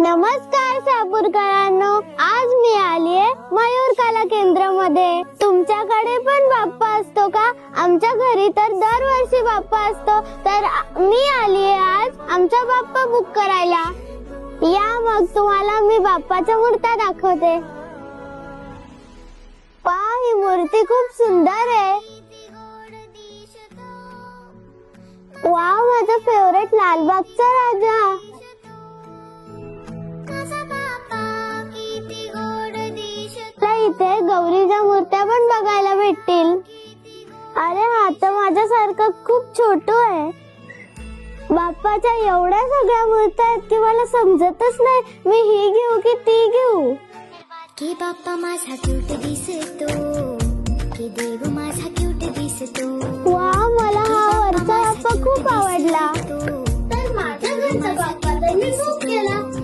नमस्कार सापूरकरांनो, आज मी आलीये मयूर कला केंद्रामध्ये. तुमच्याकडे पण बाप्पा असतो का? आमच्या घरी तर दरवर्षी बाप्पा असतो, तर मी आलीये आज आमचा बाप्पा बुक करायला. या मग तुम्हाला मी बाप्पाच्या मूर्त्या दाखवते. पहा, ही मूर्ती खूप सुंदर आहे. वाव, माझा फेवरेट लालबागचा राजा. इथे गौरीच्या मूर्त्या पण बघायला भेटतील. अरे हा तर माझ्यासारखं खूप छोटू आहे. बाप्पाच्या एवढ्या सगळ्या मूर्त्या आहेत की मला समजतच नाही मी ही घेऊ की ती घेऊ. की बाप्पा माझा क्यूट दिसतो, की देव माझा क्यूट दिसतो. वा, मला हा वरचा बाप्पा खूप आवडला. तर माझ्या घरचा बाप्पा तर मी बुक केला.